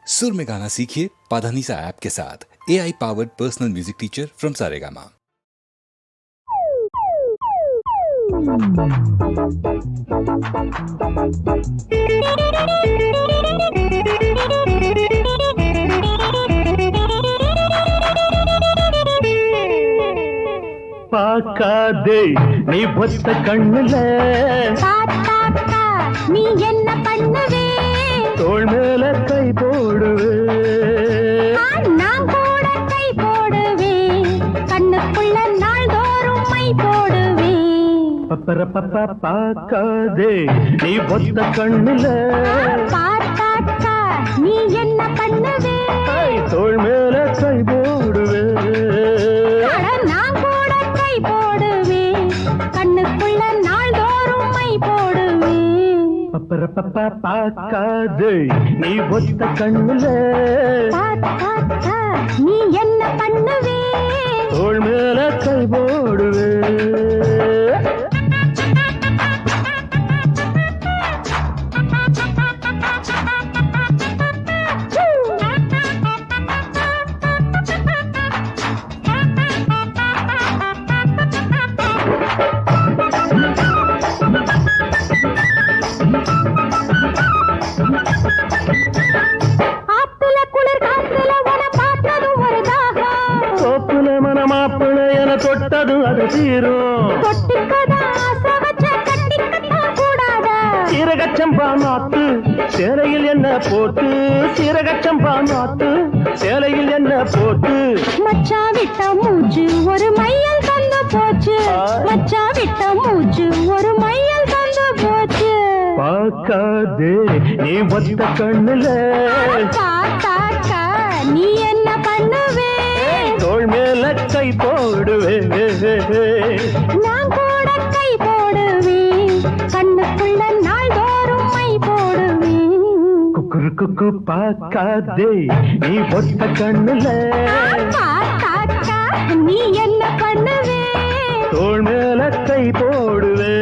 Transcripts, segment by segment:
सुर में गाना सीखिए पाधानीसा ऐप के साथ। AI powered personal music teacher from Saregama. பார்க்காதே நீ ஒத்த கண்ணுல பார்த்தாக்கா நீ என்ன பண்ணுவே? தோள் மேல கை போடுவே. நான் கூட கை போடுவேன், கண்ணுக்குள்ள நாள்தோறும் மை போடுவேன். பப்பர பப்பா பார்க்காதே நீ ஒத்த கண்ணுல பார்த்தாக்கா நீ என்ன பண்ணுவே? தோள் மேல கை போடுவே. நான் கூட கை போடுவேன், கண்ணுக்குள்ள நாள்தோறும் மை போடுவேன். பப்பர பப்பா பார்க்காதே நீ ஒத்த கண்ணுல பார்த்தாக்கா நீ என்ன பண்ணுவே? தோள் மேல கை போடுவே. தொட்டதும் அது தீரும். சீரகச்சம்பா நாத்து சேலையில் என்ன போட்டு, சீரகச்சம்பா நாத்து சேலையில் என்ன போட்டு. மச்சா விட்ட மூச்சு ஒரு மையல் தந்து போச்சு, மச்சா விட்ட மூச்சு ஒரு மையல் தந்து போச்சு. பார்க்காதே நீ ஒத்த கண்ணுல பார்த்தாக்கா நீ என்ன பண்ணுவே? தோள் மேல கை போடுவே. நான் கூட கை போடுவேன், கண்ணுக்குள்ள நாள்தோறும் மை போடுவேன். குக்குரு குக்கு பார்க்காதே நீ ஒத்த கண்ணுல பார்த்தாக்கா நீ என்ன பண்ணுவே? தோள் மேல கை போடுவே.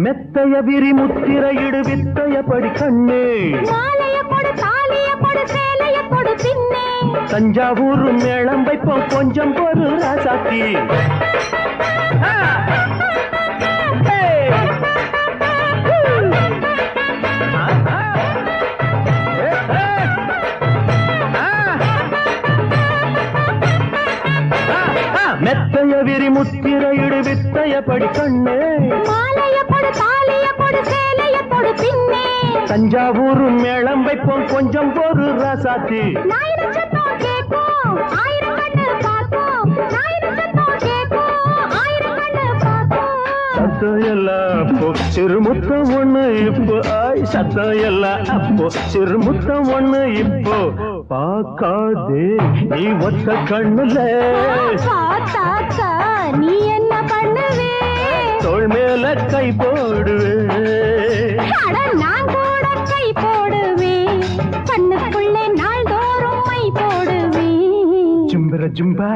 மெத்தைய விரி முத்திரையிடு வித்தைய படி கண்ணே. மாலைய கொடு தாலிய கொடு சேலைய கொடு பின்னே. தஞ்சாவூர் மேளம் வைப்போம் கொஞ்சம் பொறு ராசாத்தி. மெத்தைய விரி முத்திரையிடு வித்தைய படி கண்ணே. மாலைய கொடு தாலிய கொடு சேலைய கொடு பின்னே. தஞ்சாவூர் மேளம் வைப்போம் கொஞ்சம் பொறு ராசாத்தி. நாயிரம் சத்தம் கேட்கும் ஆயிரம் கண்ணு பார்க்கும், நாயிரம் சத்தம் கேட்கும் ஆயிரம் கண்ணு பார்க்கும். சத்தம் எல்லாம் அப்போ சிறுமுத்தம் ஒண்ணு இப்போ. ஆய் சத்தம் எல்லாம் அப்போ சிறுமுத்தம் ஒண்ணு இப்போ. பார்க்காதே நீ ஒத்த கண்ணுல பார்த்தாக்கா நீ என்ன பண்ணுவே? தோள் மேல கை போடுவே. நான் கூட கை போடுவேன், கண்ணுக்குள்ளே நாள்தோறும் மை போடுவேன். ஜும்பர ஜும்பா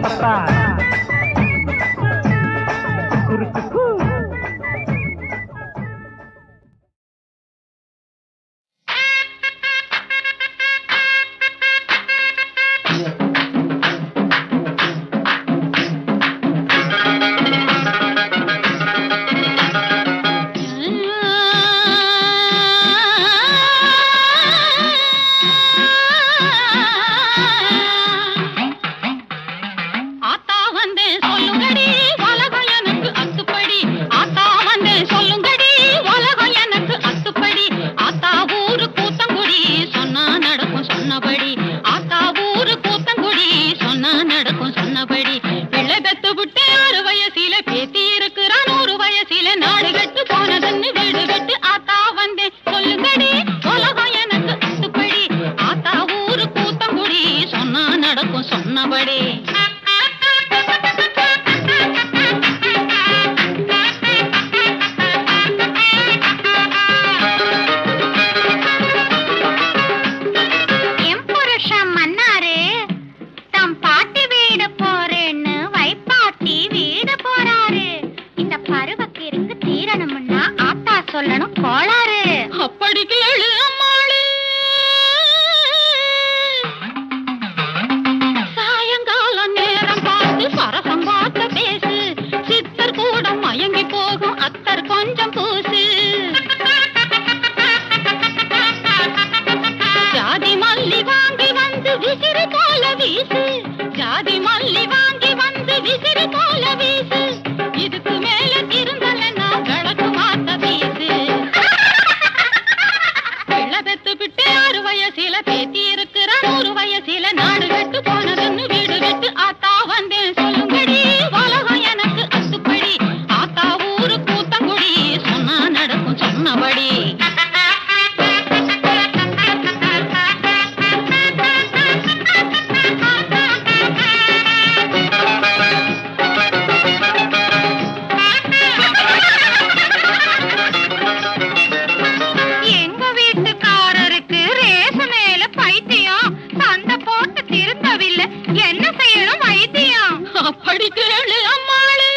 பப்பா சொன்னபடி பிள்ளை பெத்து விட்டு 6 வயசில பேத்தி இருக்கிறான் 100 வயசில நாடு கட்டு போனதுன்னு வீடு விட்டு ஆத்தா வந்தேன் சொல்லுங்கடி உலகம் எனக்கு அத்துப்படி ஆத்தா ஊரு கூத்தங்குடி சொன்னா நடக்கும் சொன்னபடி சொல்லணும் கோளாறு அப்படி கேளு அம்மாளே சாயங்கால நேரம் பார்த்து பரசம் பார்த்து பேசு சித்தர் கூட மயங்கி போகும் அத்தர் கொஞ்சம் பூசு ஜாதி மல்லி வாங்கி வந்து விசிறி போல வீசு ஜாதி மல்லி வாங்கி வந்து விசிறி போல வீசு இதுக்கு மேல இருந்தலன்னா விளக்கு மாத்த வீசு பெத்து விட்டு 6 வயசில பேத்தி இருக்கிற 100 வயசில நாடு விட்டு போனதுன்னு வீடு விட்டு ஆத்தா வந்தேன் சொல்லுங்கடி உலகம் எனக்கு அத்துப்படி ஆத்தா ஊரு கூத்தங்குடி சொன்னா நடக்கும் சொன்னபடி என்ன செய்யணும் வைத்தியம் அப்படி கேளு அம்மாளே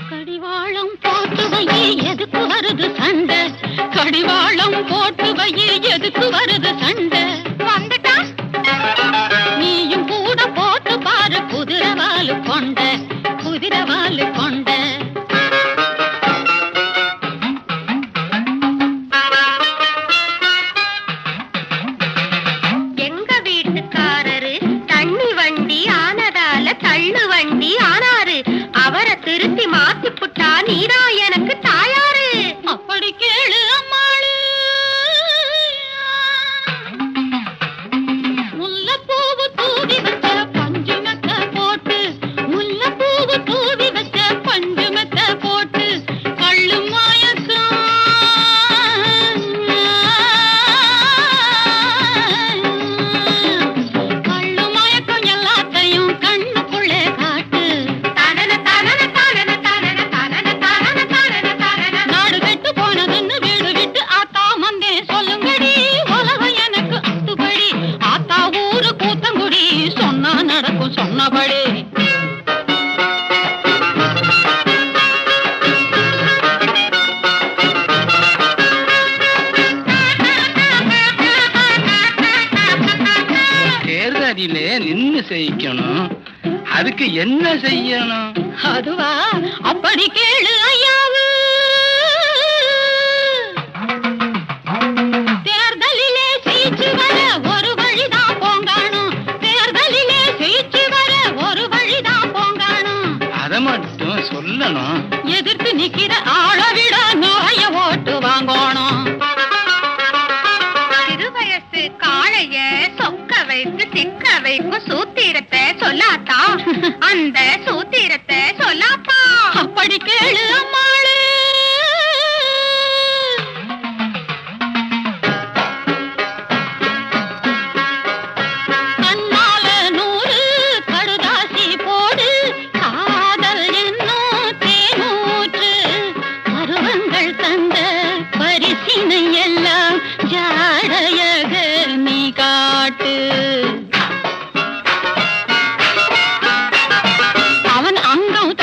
கடிவாளம் போட்டு வையே எதுக்கு வருது சண்டை கடிவாளம் போட்டு வையே எதுக்கு வருது சண்டை வந்துட்டா நீயும் கூட போட்டு பாரு குதிரவாலு கொண்ட குதிரவாலு கொண்ட தள்ளு வண்டி ஆனாரு அவரை திருத்தி மாத்தி புட்டா நீரா எனக்கு தாயாரு அப்படி கேளு அம்மாளு முல்லைப்பூவு தூவி வச்ச பஞ்சு மெத்த போட்டு முல்லைப்பூவு தூவி வச்ச பஞ்சு மெத்த போட்டு கள்ளு மயக்கம் எல்லாத்தையும் கண்ணுக்குள்ளே காட்டு நாடு கெட்டு போனதுன்னு வீடு விட்டு ஆத்தா வந்தே சொல்லுங்கடி உலகம் எனக்கு அத்துப்படி ஆத்தா ஊரு கூத்தங்குடி சொன்னா நடக்கும் சொன்னபடி தேர்தலிலே நின்னு செய்யணும் அதுக்கு என்ன செய்யணும் அதுவா அப்படி கேளு ஐயாவு தேர்தலிலே ஜெயிச்சு வர ஒரு வழிதான் போங்காணும் தேர்தலிலே ஜெயிச்சு வர ஒரு வழிதான் போங்காணும் அத மட்டும் சொல்லணும் எதிர்த்து நிக்கிற ஆளை விட நிறைய ஓட்டு வாங்கணும் சிறுவயசு காளைய சொக்க வைத்து சிக்க வைக்கும் சூத்திரத்தை சொல்லாத்தா அந்த சூத்திரத்தை சொல்லாத்தா அப்படி கேளு அம்மாளே கண்ணால 100 கடுதாசி போடு காதல் என்னும் தேனூற்று பருவங்கள் தந்த பரிசினை எல்லாம் ஜாடையக நீ காட்டு அவன் அங்கம்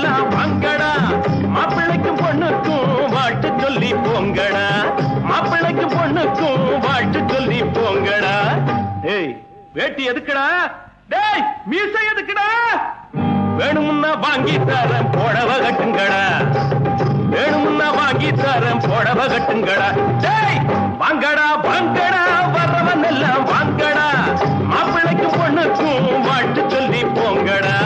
வரவனெல்லாம் வாங்கடா மாப்பிள்ளைக்கும் பொண்ணுக்கும் வாழ்த்து சொல்லி போங்கடா மாப்பிள்ளைக்கும் பொண்ணுக்கும் வாழ்த்து சொல்லி போங்கடா ஏய் வேட்டி எதுக்குடா டேய் மீசை எதுக்குடா வேணும்னா வாங்கி தரேன் புடவ கட்டுங்கடா வேணும்னா வாங்கி தரேன் புடவ கட்டுங்கடா டேய் வாங்கடா வாங்கடா வரவன் எல்லாம் வாங்கடா மாப்பிள்ளைக்கு பொண்ணுக்கும் வாழ்த்து சொல்லி போங்கடா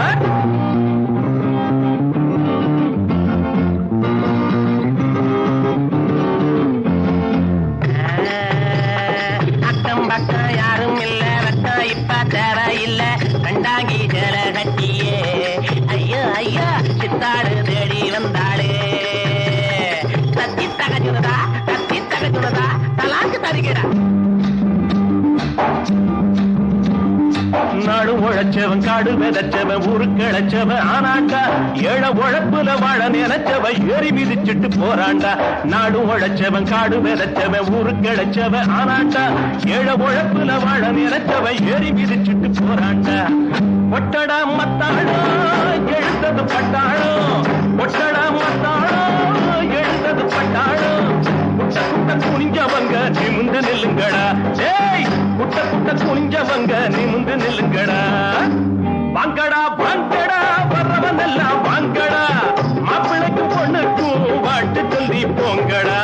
அக்கம் பக்கம் யாரும் இல்ல ரத்தம் இப்ப தேவை இல்ல கண்டாங்கி ஜல கட்டியே ஐயோ ஐயோ சித்தாடு தேடி வந்தாளே தத்தி தகச்சுடுதா தலாக்கு தருகிறா நாடு உழைச்சவன் காடு விதைச்சவன் ஊருக்கு இழைச்சவன் ஆனாண்டா ஏழ உழைப்புல வாழ நினைச்சவன் ஏறி மிதிச்சிட்டு போறாண்டா நாடு உழைச்சவன் காடு விதைச்சவன் ஊருக்கு இழைச்சவன் ஆனாண்டா ஏழ உழைப்புல வாழ நினைச்சவன் ஏறி மிதிச்சிட்டு போறாண்டா ஒட்டடா மத்தாளோ எழுத்தது பட்டாளோ ஒட்டடா மத்தாளோ எழுத்தது பட்டாளோ குட்ட குட்ட குனிஞ்சவங்க நிமிந்து நில்லுங்கடா ஏய் குட்ட குட்ட குனிஞ்சவங்க நிமிந்து நில்லுங்கடா வாங்கடா வாங்கடா வர்றவன் எல்லாம் வாங்கடா மாப்பிள்ளைக்கு பொண்ணுக்கும் வாழ்த்து சொல்லி போங்கடா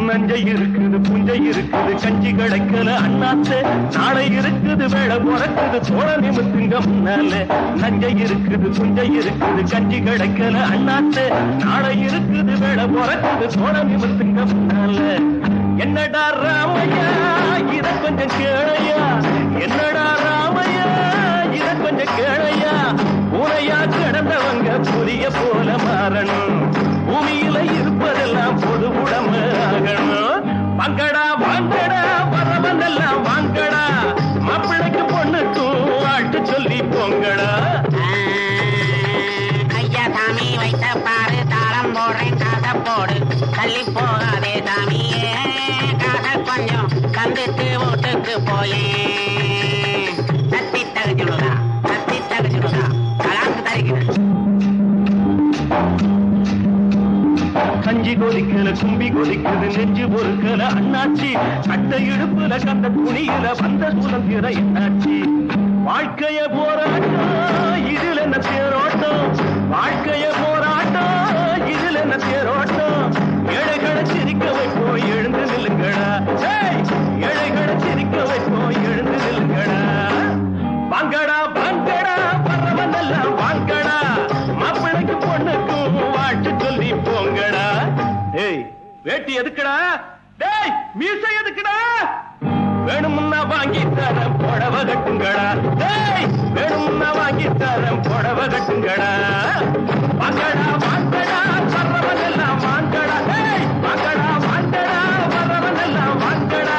நஞ்சை இருக்குது புஞ்சை இருக்குது கஞ்சி கிடைக்கல அண்ணாத்து நாளை இருக்குது வேலை பிறக்குது தோழ நிமித்துங்க முன்னால நஞ்சை இருக்குது புஞ்சை இருக்குது கஞ்சி கிடைக்கல அண்ணாத்து நாளை இருக்குது வேலை பிறக்குது தோழ நிமித்துங்க முன்னால என்னடா ராமையா இத கொஞ்சம் கேளையா என்னடா ராமையா இத கொஞ்சம் கேளையா பூனையா கிடந்தவங்க புரிய போல மாறணும் பூமியில இருப்பதெல்லாம் பொது உடம்பு ஆகணும் வாங்கடா வாங்கடா வரவன் எல்லாம் வாங்கடா மாப்பிள்ளைக்கு பொண்ணுக்கும் வாழ்த்து சொல்லி போங்கடா ஐயா சாமி வைத்த பாரு தாளம் போடுறேன் காசை போடு தள்ளி போகாதே சாமியே காசை கொஞ்சம் தந்துட்டு வீட்டுக்கு போயே தத்தி தகச்சுடுதா தலாக்கு தருகிறேன் கஞ்சி கொதிக்கல கும்பி கொதிக்குது நெஞ்சு பொறுக்கல அண்ணாச்சி கட்ட இடுப்புல கந்த துணியில வந்த சுதந்திர என்னாச்சி வாழ்க்கைய போராட்டம் இதுல என்ன தேரோட்டம் வாழ்க்கைய போராட்டம் இதுல என்ன தேரோட்டம் ஏழைகளை சிரிக்க வைப்போம் எழுந்து நில்லுங்கடா ஏழைகளை சிரிக்க வைப்போம் எழுந்து நில்லுங்கடா வாங்கடா வாங்கடா வரவன் எல்லாம் வாங்கடா மாப்பிள்ளைக்கு பொண்ணுக்கும் வாழ்த்து சொல்லி போங்கடா ஏய் வேட்டி எதுக்குடா டேய் மீசை எதுக்குடா வேணும்னா வாங்கி தரேன் புடவ கட்டுங்கடா டேய் வேணும்னா வாங்கி தரேன் புடவ கட்டுங்கடா வாங்கடா வாங்கடா வரவன் எல்லாம் வாங்கடா டேய் வாங்கடா வாங்கடா வரவன் எல்லாம் வாங்கடா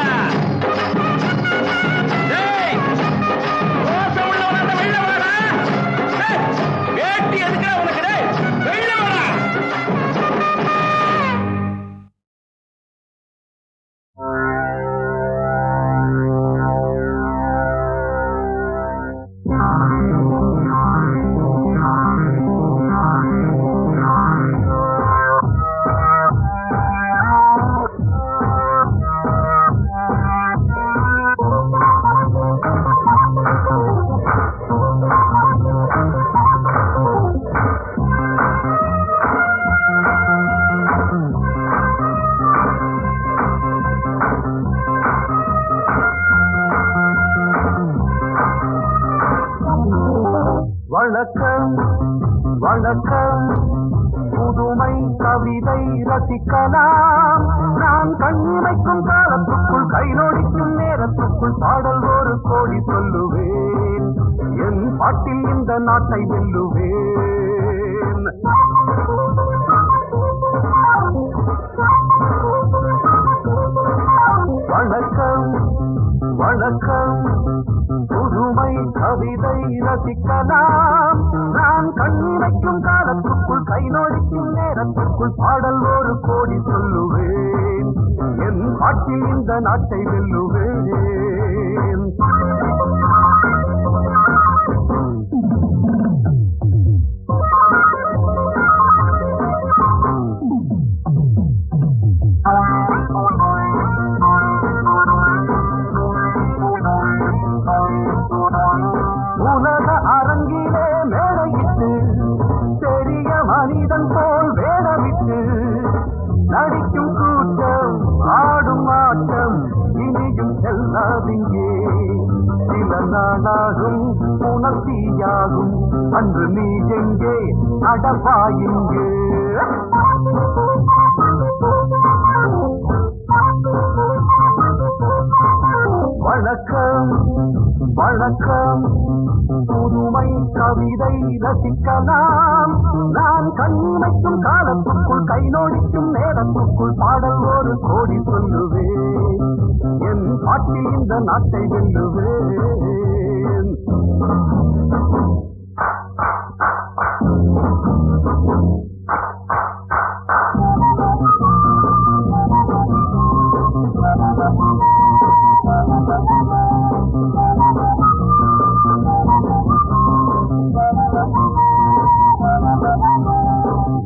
டேய் ரோசம் உள்ளவன அந்த வெள்ள வாடா வேட்டி எதுக்குடா உனக்கு டேய் வெள்ள வாடா வணக்கம் வணக்கம் புதுமை கவிதை ரசிக்கலாம் நான் கண்ணிமைக்கும் காலத்துக்குள் கை நோடிக்கும் நேரத்துக்குள் பாடல் ஒரு கோடி சொல்லுவேன் என் பாட்டில் இந்த நாட்டை வெல்லுவேன் வணக்கம் வணக்கம் புதுமை கவிதை ரசிக்கலாம் நான் கண்ணிமைக்கும் காலத்துக்குள் கை நோடிக்கும் நேரத்துக்குள் பாடல் ஒரு கோடி சொல்லுவேன் பாட்டில் இந்த நாட்டை வெல்லுவேன். உலக அரங்கிலே மேடையிட்டு பெரிய மனிதன் போல் வேடமிட்டு நடிக்கும் கூட்டம் ஆடும் ஆட்டம் இனியும் செல்லாதிங்கே. சில நாளாகும் உணர்த்தியாகும் அன்று நீ எங்கே அடவாயிங்கே. வணக்கம் வணக்கம் புதுமை கவிதை ரசிக்கலாம். நான் கண்ணிமைக்கும் காலத்துக்குள் கை நோடிக்கும் நேரத்துக்குள் பாடல் ஒரு கோடி சொல்லுவேன். என் பாட்டில் இந்த நாட்டை வெல்லுவேன்.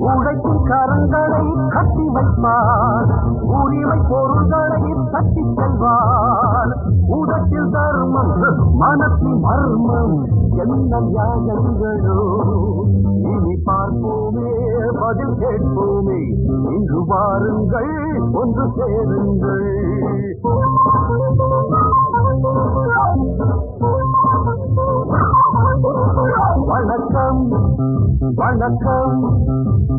உழைக்கும் கரங்களை கட்டி வைப்பார், உரிமை பொருள்களை தட்டி செல்வார். உதட்டில் தர்மம் மனத்தின் மர்மம் என்ன நியாயங்களோ. இனி பார்ப்போமே பதில் கேட்போமே. இன்று வாருங்கள் ஒன்று சேருங்கள். வணக்கம் வணக்கம்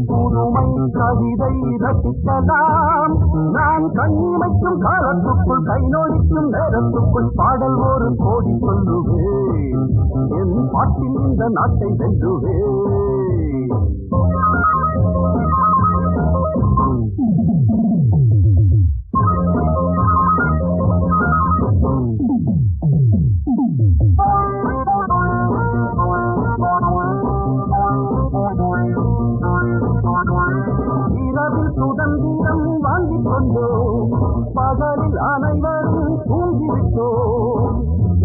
புதுமை கவிதை ரசிக்கலாம். நான் கண்ணிமைக்கும் காலத்துக்குள் கை நோடிக்கும் நேரத்துக்குள் பாடல் ஒரு கோடி சொல்லுவேன். என் பாட்டில் இந்த நாட்டை வெல்லுவேன். இரவில் சுதந்திரம் வாங்கிக் கொண்டோம், பகலில் அனைவரும் தூங்கிவிட்டோம்.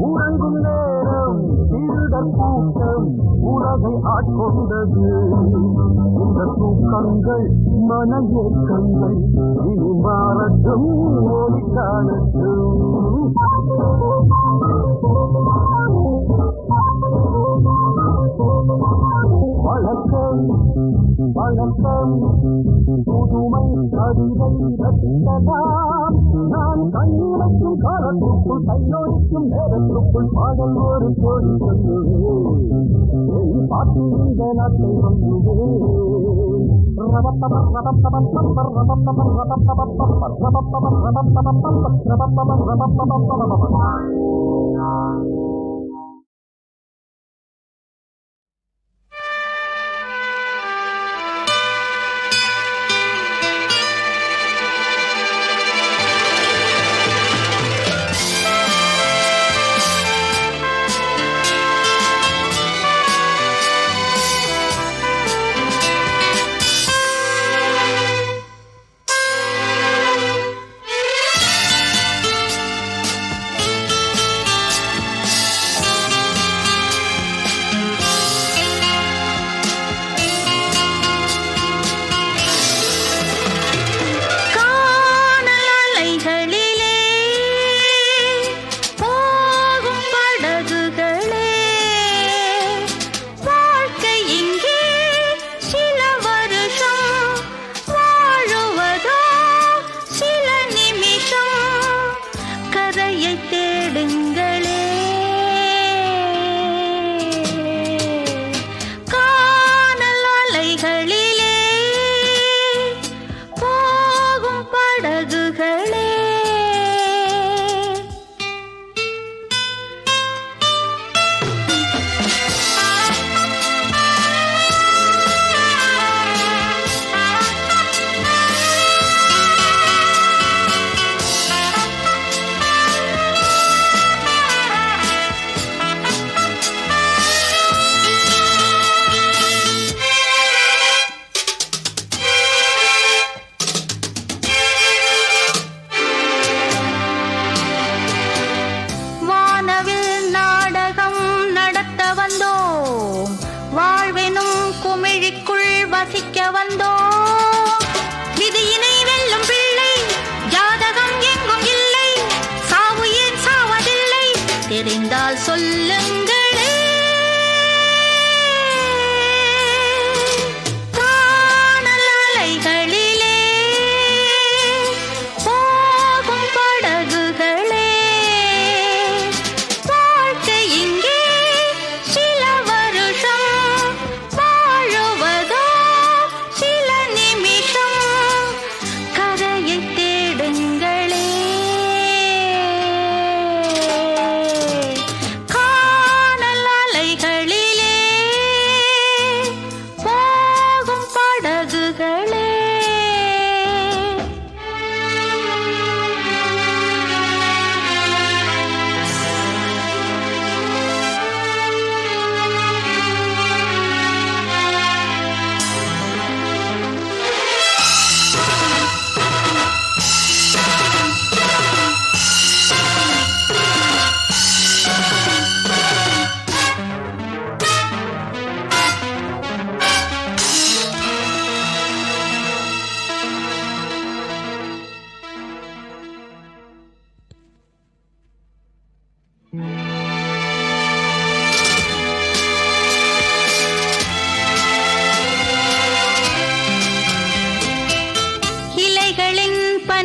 உறங்கும் நேரம் திருடர் கூட்டம் உலகை ஆட்கொண்டது. இந்த தூக்கங்கள் மன ஏக்கங்கள் இனி மாறட்டும் ஒளி காணட்டும். வணக்கம் வணக்கம் புதுமை கவிதை ரசிக்கலாம். நான் கண்ணிமைக்கும் காலத்துக்குள் கையொழிக்கும் நேரத்துக்குள் பாடல் ஒரு கோடி சொல்லுவேன். என் பாட்டு இந்த நாட்டை சொல்லுவேன்.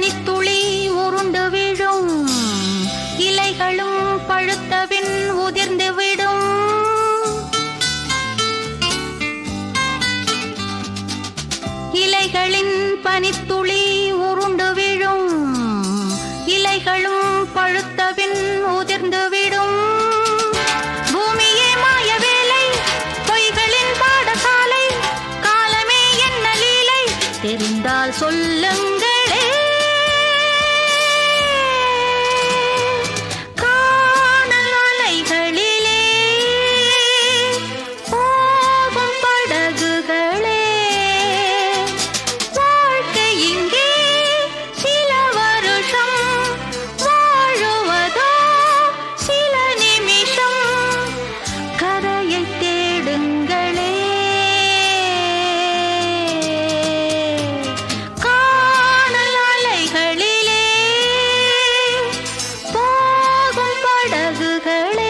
பனித்துளி உருண்டு விழும், இலைகளும் பழுத்தபின் உதிர்ந்து விடும். இலைகளின் பனித்துளி உருண்டு விழும், இலைகளும் பழுத்தபின் உதிர்ந்து விடும். பூமியே மாய வேலை, பொய்களின் பாடசாலை, காலமே என்ன லீலை, தெரிந்தால் சொல்லுங்களே. காணல் அலைகளிலே போகும் படகுகளே, வாழ்க்கை இங்கே சில வருஷம், வாழுவதோ சில நிமிஷம், கரையை தேடுங்களே. காணல் அலைகளிலே போகும் படகுகளே.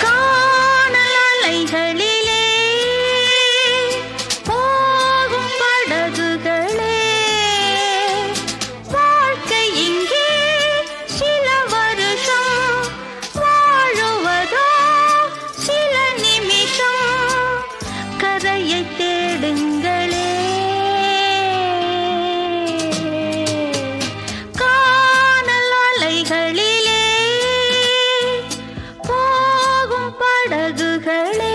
காணல் அலைகளிலே போகும் படகுகளே, வாழ்க்கை இங்கே சில வருஷம், வாழுவதோ சில நிமிஷம், கரையை தேடுங்களே. காணல் அலைகளிலே போகும் படகுகளே.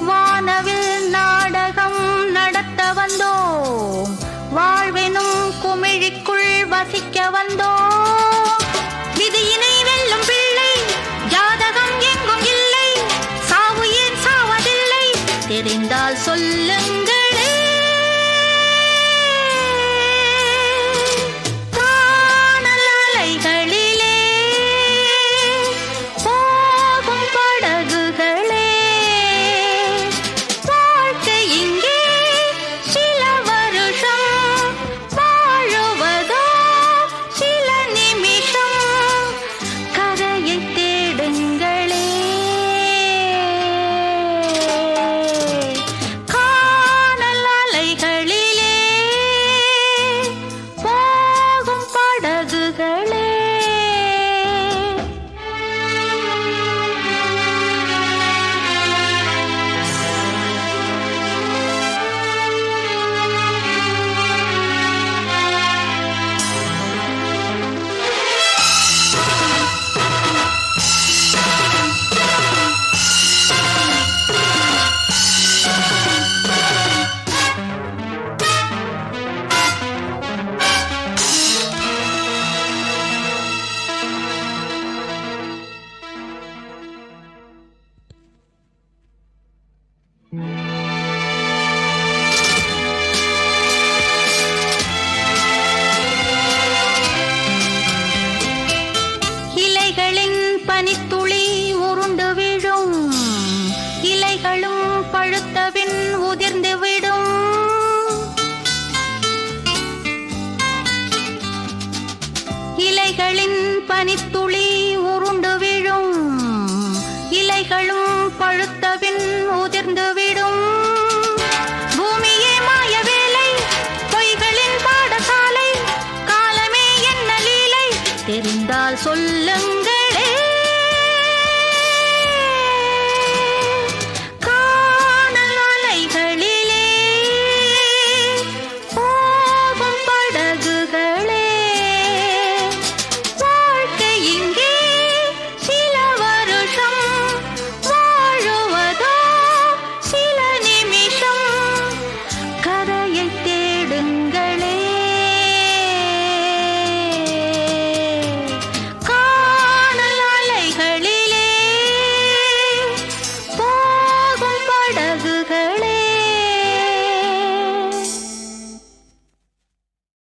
வானவில் நாடகம் நடத்த வந்தோம், வாழ்வெனும் குமிழிக்குள் வசிக்க வந்தோம். விதியினை வெல்லும் பிள்ளை, ஜாதகம் எங்கும் இல்லை, சாவு ஏன் சாவதில்லை, தெரிந்தால் சொல்லுங்களே. காணல் அலைகளிலே போகும் படகுகளே, வாழ்க்கை இங்கே சில வருஷம், வாழுவதோ சில நிமிஷம், கரையை தேடுங்களே. காணல் அலைகளிலே போகும் படகுகளே. இலைகளின் பனித்துளி உருண்டு விழும், இலைகளும் பழுத்தபின் உதிர்ந்து விடும். இலைகளின் பனித்துளி உருண்டு விழும், இலைகளும் பழுத்தபின் உதிர்ந்து விடும். பூமியே மாய வேலை, பொய்களின் பாடசாலை, காலமே என்ன லீலை, தெரிந்தால் சொல்லுங்க